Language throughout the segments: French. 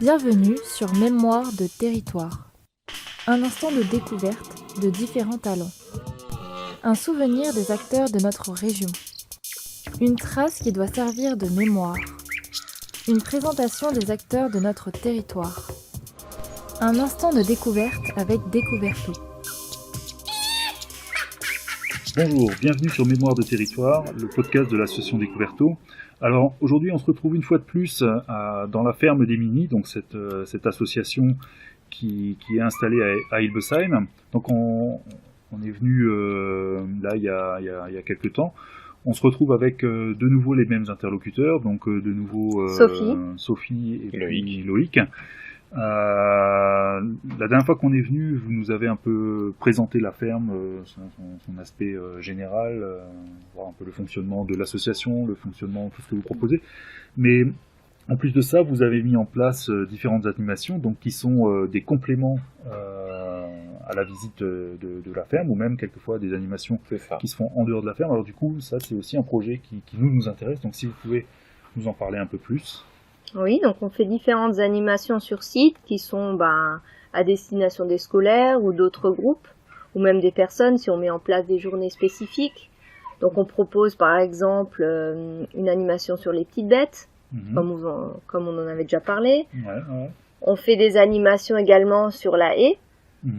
Bienvenue sur Mémoire de territoire. Un instant de découverte de différents talents. Un souvenir des acteurs de notre région. Une trace qui doit servir de mémoire. Une présentation des acteurs de notre territoire. Un instant de découverte avec Découverto. Bonjour, bienvenue sur Mémoire de territoire, le podcast de l'association Découverto. Alors aujourd'hui on se retrouve une fois de plus dans la ferme des Minies, donc cette association qui est installée à Hilbesheim. Donc on est venu là il y a quelques temps. On se retrouve avec de nouveau les mêmes interlocuteurs, donc de nouveau Sophie et Loïc. La dernière fois qu'on est venu, vous nous avez un peu présenté la ferme, son aspect général, voir un peu le fonctionnement de l'association, le fonctionnement, tout ce que vous proposez. Mais en plus de ça, vous avez mis en place différentes animations, donc qui sont des compléments à la visite de la ferme, ou même quelquefois des animations qui se font en dehors de la ferme. Alors du coup, ça c'est aussi un projet qui nous intéresse, donc si vous pouvez nous en parler un peu plus. Oui, donc on fait différentes animations sur site qui sont à destination des scolaires ou d'autres groupes, ou même des personnes si on met en place des journées spécifiques. Donc on propose par exemple une animation sur les petites bêtes, comme on en avait déjà parlé. Ouais. On fait des animations également sur la haie,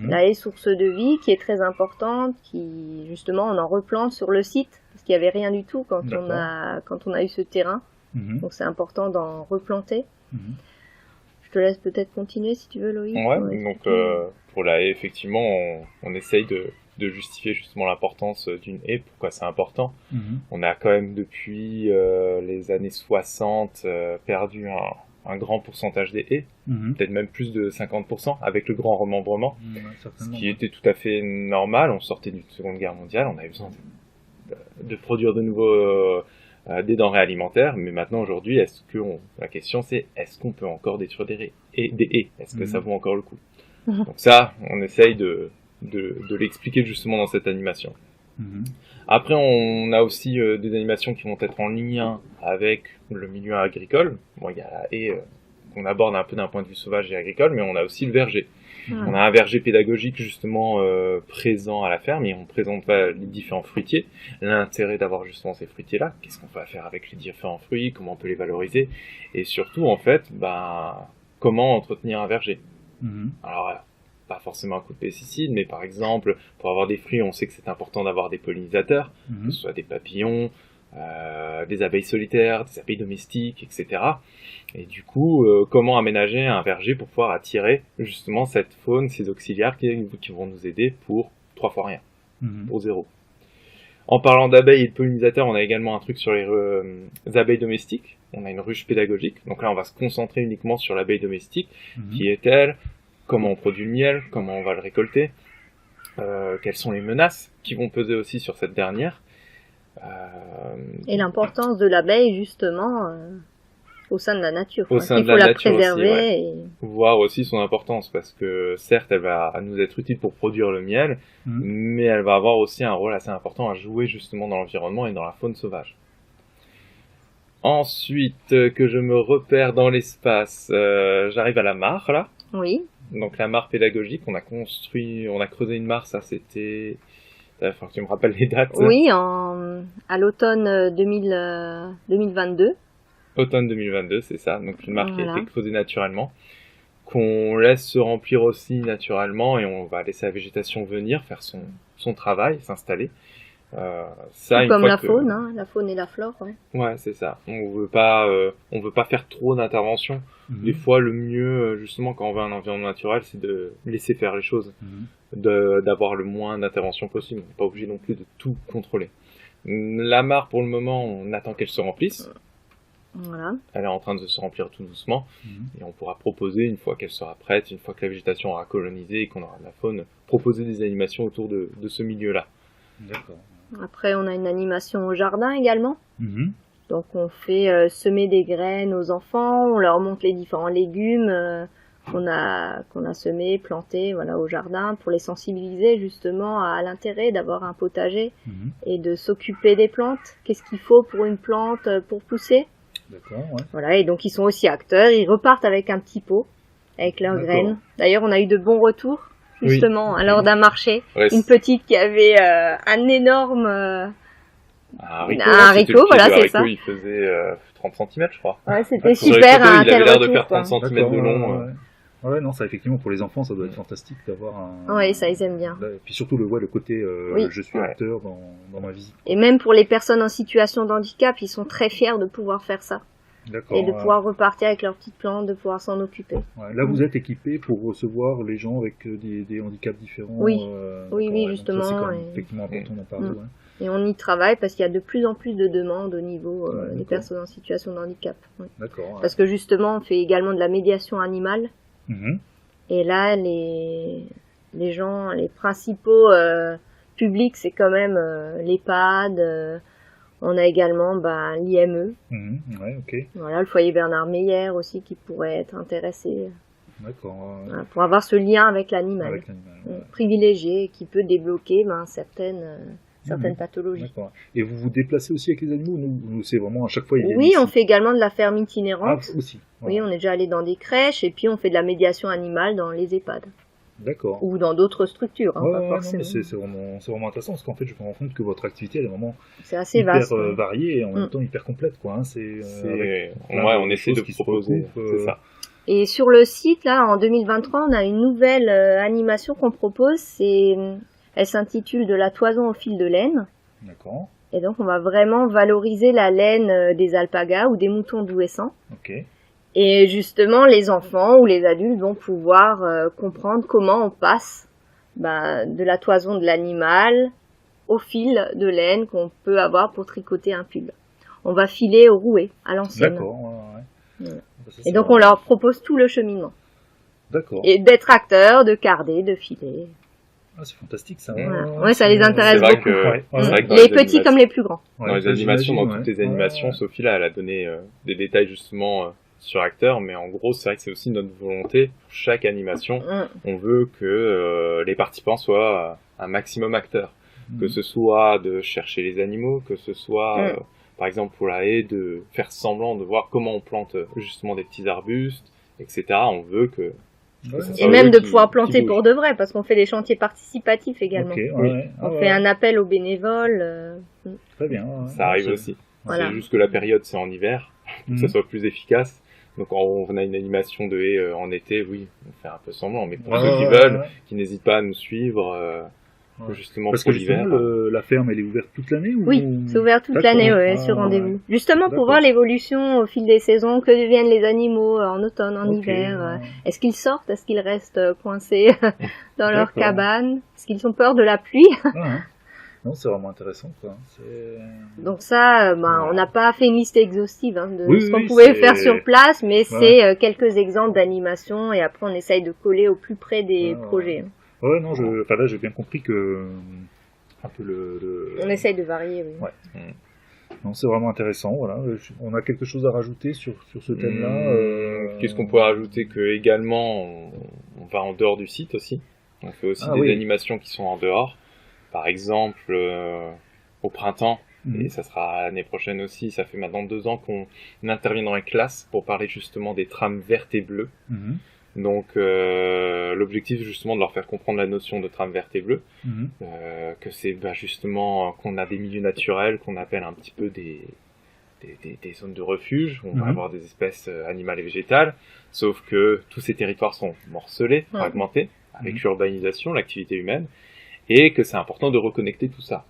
la haie source de vie qui est très importante, qui justement on en replante sur le site, parce qu'il n'y avait rien du tout quand on a eu ce terrain. Donc c'est important d'en replanter. Je te laisse peut-être continuer si tu veux, Loïc. Ouais, donc pour la haie, effectivement, on essaye de justifier justement l'importance d'une haie, pourquoi c'est important. On a quand même depuis les années 60 perdu un grand pourcentage des haies, peut-être même plus de 50% avec le grand remembrement, ce qui était tout à fait normal. On sortait d'une Seconde Guerre mondiale, on avait besoin de produire de nouveau des denrées alimentaires, mais maintenant aujourd'hui, la question c'est est-ce qu'on peut encore détruire des haies, est-ce que ça vaut encore le coup? Donc ça, on essaye de l'expliquer justement dans cette animation. Après, on a aussi des animations qui vont être en lien avec le milieu agricole. Bon, il y a la haie qu'on aborde un peu d'un point de vue sauvage et agricole, mais on a aussi le verger. On a un verger pédagogique justement présent à la ferme, et on présente les différents fruitiers, l'intérêt d'avoir justement ces fruitiers-là, qu'est-ce qu'on peut faire avec les différents fruits, comment on peut les valoriser, et surtout en fait, comment entretenir un verger. Alors pas forcément un coup de pesticide, mais par exemple, pour avoir des fruits, on sait que c'est important d'avoir des pollinisateurs, que ce soit des papillons, des abeilles solitaires, des abeilles domestiques, etc. Et du coup, comment aménager un verger pour pouvoir attirer justement cette faune, ces auxiliaires qui vont nous aider pour 3 fois rien, pour 0. En parlant d'abeilles et de pollinisateurs, on a également un truc sur les abeilles domestiques. On a une ruche pédagogique. Donc là, on va se concentrer uniquement sur l'abeille domestique. Qui est-elle? Comment on produit le miel? Comment on va le récolter? Quelles sont les menaces qui vont peser aussi sur cette dernière? Et l'importance de l'abeille justement au sein de la nature. Il faut la préserver aussi, voir aussi son importance, parce que certes elle va nous être utile pour produire le miel, mais elle va avoir aussi un rôle assez important à jouer justement dans l'environnement et dans la faune sauvage. Ensuite, que je me repère dans l'espace, j'arrive à la mare là. Oui. Donc la mare pédagogique, on a creusé une mare, ça c'était... Il faut que tu me rappelles les dates. Oui, à l'automne 2022. Automne 2022, c'est ça. Donc une mare qui a été creusée naturellement, qu'on laisse se remplir aussi naturellement, et on va laisser la végétation venir, faire son travail, s'installer. Ça, comme la faune et la flore. Ouais, c'est ça. On veut pas faire trop d'intervention. Des fois, le mieux, justement, quand on veut un environnement naturel, c'est de laisser faire les choses, d'avoir le moins d'intervention possible. On n'est pas obligé non plus de tout contrôler. La mare, pour le moment, on attend qu'elle se remplisse. Voilà. Elle est en train de se remplir tout doucement, et on pourra proposer, une fois qu'elle sera prête, une fois que la végétation aura colonisé et qu'on aura de la faune, proposer des animations autour de ce milieu-là. D'accord. Après, on a une animation au jardin également. Donc on fait semer des graines aux enfants, on leur montre les différents légumes qu'on a semés, plantés au jardin, pour les sensibiliser justement à l'intérêt d'avoir un potager et de s'occuper des plantes. Qu'est-ce qu'il faut pour une plante pour pousser? D'accord, ouais. Voilà, et donc ils sont aussi acteurs, ils repartent avec un petit pot, avec leurs graines. D'ailleurs, on a eu de bons retours, justement, lors d'un marché. Ouais, une petite qui avait un énorme... un haricot, voilà, c'est ça. Il faisait 30 cm, je crois. Ouais, c'était super, un tel il avait l'air de retour, faire quoi. 30 cm de long. Ouais, non, ça, effectivement, pour les enfants, ça doit être fantastique d'avoir un... Ouais, ça, ils aiment bien. Et puis surtout, le côté, je suis acteur dans ma vie. Et même pour les personnes en situation de handicap, ils sont très fiers de pouvoir faire ça. D'accord. Et de pouvoir repartir avec leur petite plante, de pouvoir s'en occuper. Ouais, là, vous êtes équipé pour recevoir les gens avec des handicaps différents. Oui, oui, justement. Donc ça, c'est quand même effectivement important d'en parler. Et on y travaille parce qu'il y a de plus en plus de demandes au niveau des personnes en situation de handicap. D'accord. Parce que justement, on fait également de la médiation animale. Et là, les gens, les principaux publics, c'est quand même l'EHPAD. On a également l'IME. Ouais, ok. Voilà, le foyer Bernard Meyer aussi qui pourrait être intéressé. D'accord. Voilà, pour avoir ce lien avec l'animal. Avec l'animal. Privilégié, qui peut débloquer certaines pathologies. D'accord. Et vous vous déplacez aussi avec les animaux? Nous c'est vraiment à chaque fois. Oui, on fait également de la ferme itinérante. Ah, aussi. Voilà. Oui, on est déjà allé dans des crèches et puis on fait de la médiation animale dans les EHPAD. D'accord. Ou dans d'autres structures, pas forcément. Non, mais c'est vraiment intéressant parce qu'en fait, je me rends compte que votre activité elle est vraiment assez vaste, variée et en même temps hyper complète, quoi. Hein. On essaie de proposer. C'est ça. Et sur le site, là, en 2023, on a une nouvelle animation qu'on propose. Elle s'intitule De la toison au fil de laine. D'accord. Et donc, on va vraiment valoriser la laine des alpagas ou des moutons d'Ouessant. Ok. Et justement, les enfants ou les adultes vont pouvoir comprendre comment on passe de la toison de l'animal au fil de laine qu'on peut avoir pour tricoter un pull. On va filer au rouet, à l'ancienne. D'accord, Et donc, on leur propose tout le cheminement. D'accord. Et d'être acteurs, de carder, de filer. Ah, c'est fantastique, ça. Ouais, ça les intéresse beaucoup. Les petits comme les plus grands. Dans les animations, dans toutes les animations, Sophie, là, elle a donné des détails, justement, sur acteurs, mais en gros, c'est vrai que c'est aussi notre volonté. Pour chaque animation, on veut que les participants soient un maximum acteurs. Que ce soit de chercher les animaux, que ce soit, par exemple, pour la haie, de faire semblant de voir comment on plante justement des petits arbustes, etc. On veut que... Et même de pouvoir planter pour de vrai, parce qu'on fait des chantiers participatifs également. On fait un appel aux bénévoles. Très bien. Ça arrive aussi. Voilà. C'est juste que la période, c'est en hiver, pour que ça soit plus efficace. Donc on a une animation de haie en été, oui, on fait un peu semblant, mais pour ceux qui veulent, qui n'hésitent pas à nous suivre, justement parce pour que l'hiver. La ferme, elle est ouverte toute l'année Oui, c'est ouvert toute l'année, sur rendez-vous. Justement pour voir l'évolution au fil des saisons, que deviennent les animaux en automne, en hiver. Est-ce qu'ils sortent, est-ce qu'ils restent coincés dans leur cabane, est-ce qu'ils ont peur de la pluie? Non, c'est vraiment intéressant, quoi. Donc ça, on n'a pas fait une liste exhaustive de ce qu'on pouvait faire sur place, mais c'est quelques exemples d'animation et après on essaye de coller au plus près des projets. Ouais, non, là j'ai bien compris que un peu on essaye de varier, oui. Non, c'est vraiment intéressant, voilà. On a quelque chose à rajouter sur ce thème-là. Qu'est-ce qu'on peut rajouter que également on va en dehors du site aussi. On fait aussi des animations qui sont en dehors. Par exemple, au printemps, et ça sera l'année prochaine aussi, ça fait maintenant 2 ans qu'on intervient dans les classes pour parler justement des trames vertes et bleues. Donc l'objectif justement de leur faire comprendre la notion de trame verte et bleue, que c'est justement qu'on a des milieux naturels qu'on appelle un petit peu des zones de refuge, où on va avoir des espèces animales et végétales, sauf que tous ces territoires sont morcelés, fragmentés, avec l'urbanisation, l'activité humaine, et que c'est important de reconnecter tout ça.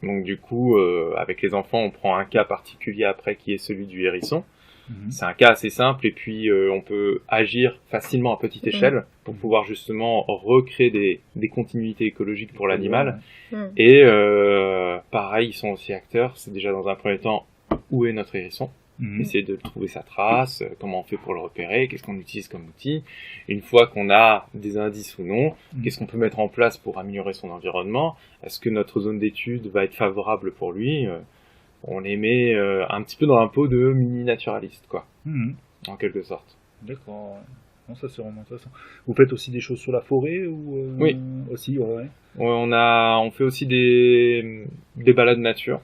Donc du coup, avec les enfants, on prend un cas particulier après qui est celui du hérisson. C'est un cas assez simple et puis on peut agir facilement à petite échelle pour pouvoir justement recréer des continuités écologiques pour l'animal. Et pareil, ils sont aussi acteurs. C'est déjà dans un premier temps, où est notre hérisson ? Essayer de trouver sa trace, comment on fait pour le repérer, qu'est-ce qu'on utilise comme outil. Une fois qu'on a des indices ou non, qu'est-ce qu'on peut mettre en place pour améliorer son environnement ? Est-ce que notre zone d'étude va être favorable pour lui ? On les met un petit peu dans un pot de mini-naturaliste, quoi, en quelque sorte. D'accord. Non, ça c'est vraiment intéressant. Vous faites aussi des choses sur la forêt ou Oui. Aussi, on fait aussi des balades nature.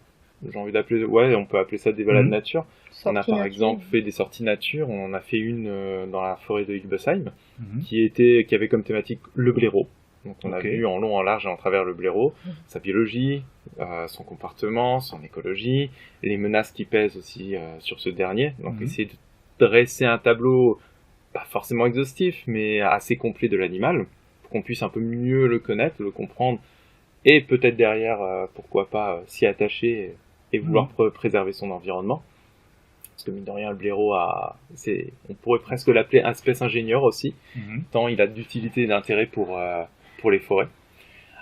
J'ai envie d'appeler, on peut appeler ça des balades nature. On a par nature. exemple fait des sorties nature. On en a fait une dans la forêt de Hilbesheim Mhm. qui avait comme thématique le blaireau. Donc on a Ok. vu en long, en large et en travers le blaireau, sa biologie, son comportement, son écologie, les menaces qui pèsent aussi sur ce dernier. Donc Mhm. essayer de dresser un tableau pas forcément exhaustif, mais assez complet de l'animal, pour qu'on puisse un peu mieux le connaître, le comprendre, et peut-être derrière, pourquoi pas, s'y attacher et vouloir préserver son environnement. Parce que mine de rien, le blaireau on pourrait presque l'appeler un espèce ingénieur aussi, Mhm. tant il a d'utilité et d'intérêt pour les forêts.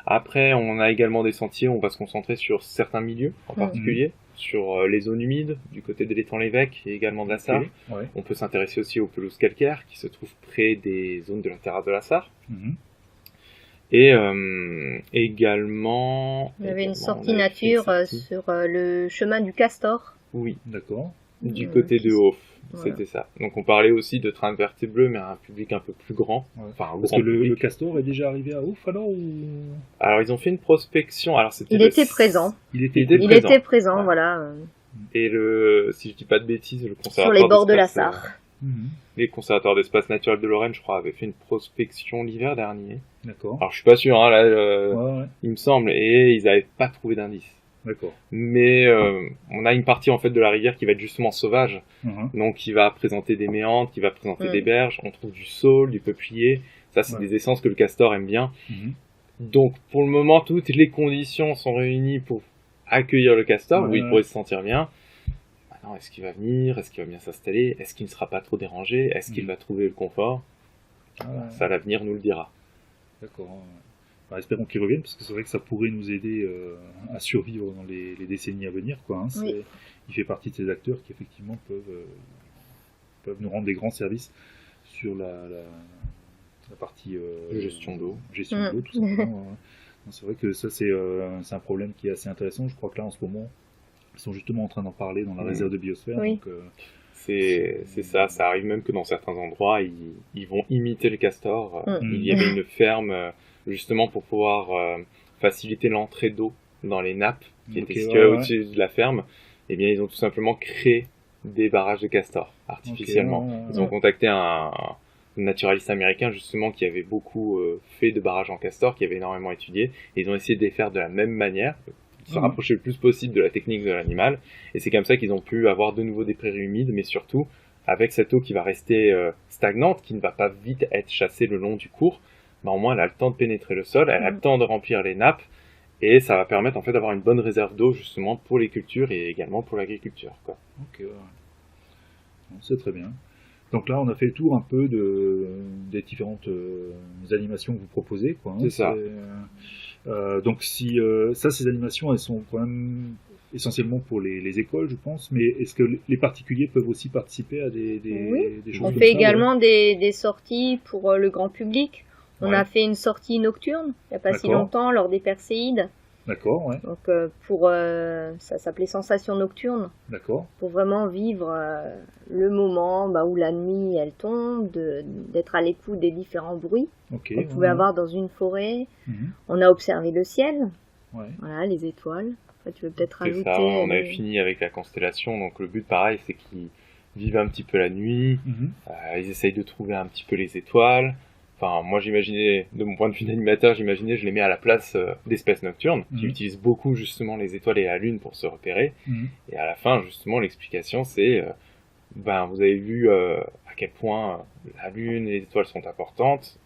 Après, on a également des sentiers, on va se concentrer sur certains milieux en particulier, sur les zones humides, du côté de l'étang-l'Évêque et également de la Sarre. Ok. Ouais. On peut s'intéresser aussi aux pelouses calcaires qui se trouvent près des zones de la terrasse de la Sarre. Mhm. Et également... Il y avait une également, sortie on avait fait une nature sortie- sur le chemin du Castor. Oui, D'accord. du côté de Hof, c'était ça. Donc on parlait aussi de train de verté bleu, mais à un public un peu plus grand. Ouais. Enfin, un Parce grand que le public. castor est déjà arrivé à Ouf alors ou... Alors ils ont fait une prospection. Alors c'était Il était présent. Il était Il était Il présent. était présent, Ouais. voilà. Et si je dis pas de bêtises, le conservatoire Sur les bords de la d'espace, Sarre. Mhm. les conservateurs d'espace naturel de Lorraine, je crois, avaient fait une prospection l'hiver dernier. D'accord. Alors je suis pas sûr, hein, là, Ouais. il me semble, et ils avaient pas trouvé d'indice. D'accord. Mais on a une partie en fait de la rivière qui va être justement sauvage, Mhm. donc qui va présenter des méandres, qui va présenter Mm. des berges. On trouve du saule, du peuplier. Ça, c'est Ouais. des essences que le castor aime bien. Mhm. Donc pour le moment, toutes les conditions sont réunies pour accueillir le castor, où Ouais. il pourrait se sentir bien. Maintenant, est-ce qu'il va venir? Est-ce qu'il va bien s'installer? Est-ce qu'il ne sera pas trop dérangé? Est-ce qu'il Mm. va trouver le confort? Ah ouais. Ça, l'avenir nous le dira. D'accord. Bah, espérons qu'il revienne, parce que c'est vrai que ça pourrait nous aider à survivre dans les décennies à venir, quoi. Hein. Oui. Il fait partie de ces acteurs qui effectivement peuvent nous rendre des grands services sur la partie Gestion d'eau. Gestion de l'eau, tout simplement. Ouais. Non, c'est vrai que ça c'est un problème qui est assez intéressant. Je crois que là en ce moment, ils sont justement en train d'en parler dans la réserve de biosphère. Oui. Donc, C'est ça, ça arrive même que dans certains endroits, ils vont imiter le castor. Mm. Il y avait une ferme, justement, pour pouvoir faciliter l'entrée d'eau dans les nappes qui Ok, étaient situées ouais, au-dessus de la ferme. Eh bien, ils ont tout simplement créé des barrages de castor, artificiellement. Ok, ouais, ouais, Ils ont contacté un naturaliste américain, justement, qui avait beaucoup fait de barrages en castor, qui avait énormément étudié. Et ils ont essayé de les faire de la même manière, de se Mhm. rapprocher le plus possible de la technique de l'animal. Et c'est comme ça qu'ils ont pu avoir de nouveau des prairies humides, mais surtout avec cette eau qui va rester stagnante, qui ne va pas vite être chassée le long du cours, bah, au moins elle a le temps de pénétrer le sol, elle a le temps de remplir les nappes, et ça va permettre en fait d'avoir une bonne réserve d'eau justement pour les cultures et également pour l'agriculture, quoi. Ok, ouais. Bon, c'est très bien. Donc là, on a fait le tour un peu des différentes animations que vous proposez, quoi. Hein. C'est ça. Donc si ces animations, elles sont quand même essentiellement pour les écoles, je pense. Mais est-ce que les particuliers peuvent aussi participer à des choses On comme fait ça, également des sorties pour le grand public. On Ouais. a fait une sortie nocturne, il n'y a pas si D'accord. longtemps, lors des Perséides. D'accord, ouais. Donc ça s'appelait Sensation nocturne, D'accord. pour vraiment vivre le moment où la nuit elle tombe, d'être à l'écoute des différents bruits Ok. qu'on pouvait avoir dans une forêt. Mhm. On a observé le ciel, Ouais. voilà, les étoiles. Après, tu veux peut-être C'est rajouter ça, on avait les- fini avec la constellation, donc le but pareil c'est qu'ils vivent un petit peu la nuit, Mhm. ils essayent de trouver un petit peu les étoiles. Enfin, moi j'imaginais, de mon point de vue d'animateur, je les mets à la place d'espèces nocturnes, qui Mhm. utilisent beaucoup justement les étoiles et la lune pour se repérer. Mhm. Et à la fin, justement, l'explication c'est, vous avez vu à quel point la lune et les étoiles sont importantes.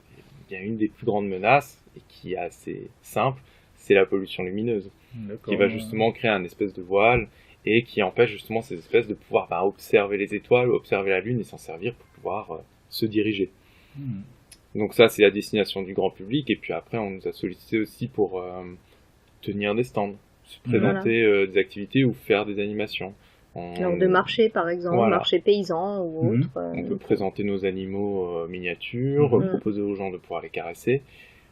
Il y a une des plus grandes menaces, et qui est assez simple, c'est la pollution lumineuse, D'accord. qui va justement créer un espèce de voile, et qui empêche justement ces espèces de pouvoir observer les étoiles, observer la lune, et s'en servir pour pouvoir se diriger. Mhm. Donc ça, c'est la destination du grand public, et puis après, on nous a sollicité aussi pour tenir des stands, se présenter des activités ou faire des animations. lors de marchés par exemple, Voilà. marchés paysans ou Mhm. autres. On peut présenter nos animaux miniatures, Mhm. proposer aux gens de pouvoir les caresser.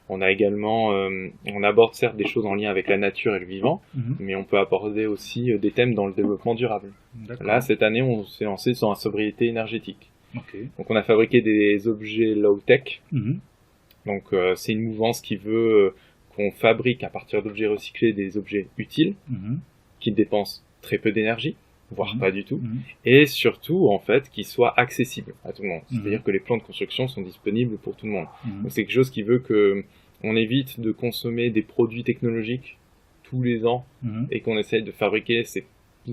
On a également, on aborde certes des choses en lien avec la nature et le vivant, Mhm. mais on peut aborder aussi des thèmes dans le développement durable. D'accord. Là, cette année, on s'est lancé sur la sobriété énergétique. Ok. Donc on a fabriqué des objets low-tech. Mhm. Donc c'est une mouvance qui veut qu'on fabrique à partir d'objets recyclés des objets utiles, Mhm. qui dépensent très peu d'énergie, voire pas du tout, et surtout en fait qu'il soit accessible à tout le monde. C'est-à-dire que les plans de construction sont disponibles pour tout le monde. Donc c'est quelque chose qui veut que on évite de consommer des produits technologiques tous les ans et qu'on essaye de fabriquer ces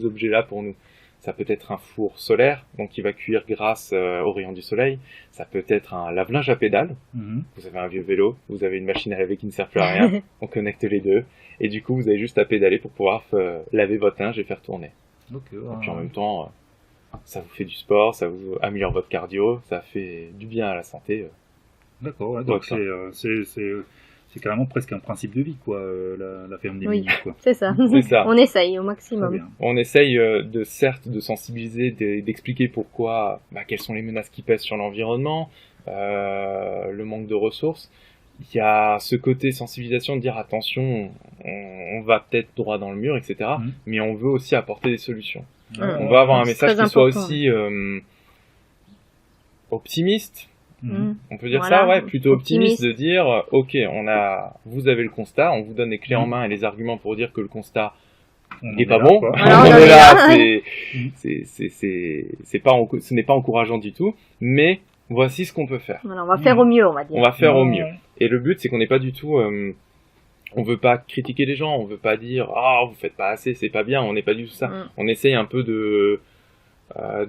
objets-là pour nous. Ça peut être un four solaire, donc qui va cuire grâce aux rayons du soleil. Ça peut être un lave-linge à pédales. Vous avez un vieux vélo, vous avez une machine à laver qui ne sert plus à rien. On connecte les deux. Et du coup, vous avez juste à pédaler pour pouvoir laver votre linge et faire tourner. Et puis en même temps, ça vous fait du sport, ça vous améliore votre cardio, ça fait du bien à la santé. D'accord, ouais, donc c'est carrément presque un principe de vie, quoi, la ferme des mini, quoi. C'est ça. C'est ça. On essaye au maximum. On essaye de sensibiliser, d'expliquer pourquoi, quelles sont les menaces qui pèsent sur l'environnement, le manque de ressources. Il y a ce côté sensibilisation de dire attention, on va peut-être droit dans le mur, etc. Mais on veut aussi apporter des solutions. On va avoir un message qui soit aussi optimiste. On peut dire ça, ouais, plutôt optimiste de dire, ok, vous avez le constat, on vous donne les clés en main et les arguments pour dire que le constat n'est pas bon. Ce n'est pas encourageant du tout, mais voici ce qu'on peut faire. Voilà, on va faire au mieux, on va dire. On va faire au mieux. Et le but, c'est qu'on n'est pas du tout, on veut pas critiquer les gens, on veut pas dire, vous faites pas assez, c'est pas bien, on n'est pas du tout ça. On essaye un peu de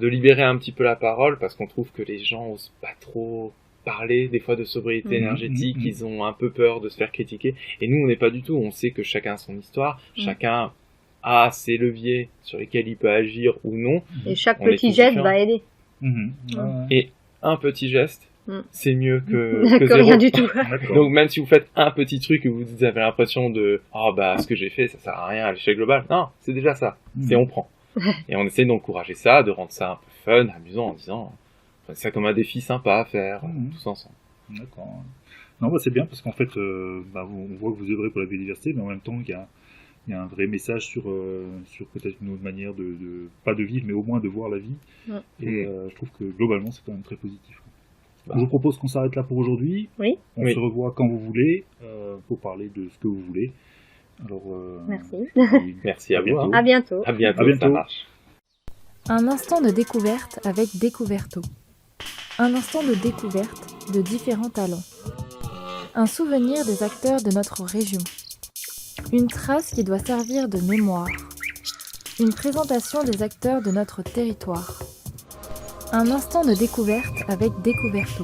libérer un petit peu la parole parce qu'on trouve que les gens osent pas trop parler des fois de sobriété énergétique, ils ont un peu peur de se faire critiquer et nous on n'est pas du tout, on sait que chacun a son histoire, chacun a ses leviers sur lesquels il peut agir ou non et chaque petit geste va aider. Et un petit geste c'est mieux que zéro. Rien du tout. Donc même si vous faites un petit truc et vous avez l'impression de ce que j'ai fait ça sert à rien à l'échelle globale, non, c'est déjà ça, c'est on prend. Et on essaie d'encourager ça, de rendre ça un peu fun, amusant, en disant c'est ça comme un défi sympa à faire, tous ensemble. D'accord. Non, c'est bien parce qu'en fait, on voit que vous œuvrez pour la biodiversité, mais en même temps, il y a un vrai message sur peut-être une autre manière pas de vivre, mais au moins de voir la vie. Et je trouve que globalement, c'est quand même très positif. Je vous propose qu'on s'arrête là pour aujourd'hui. Oui. On se revoit quand vous voulez pour parler de ce que vous voulez. Alors, merci. Merci à bientôt. À bientôt. À bientôt, ça marche. Un instant de découverte avec Découverto. Un instant de découverte de différents talents. Un souvenir des acteurs de notre région. Une trace qui doit servir de mémoire. Une présentation des acteurs de notre territoire. Un instant de découverte avec Découverto.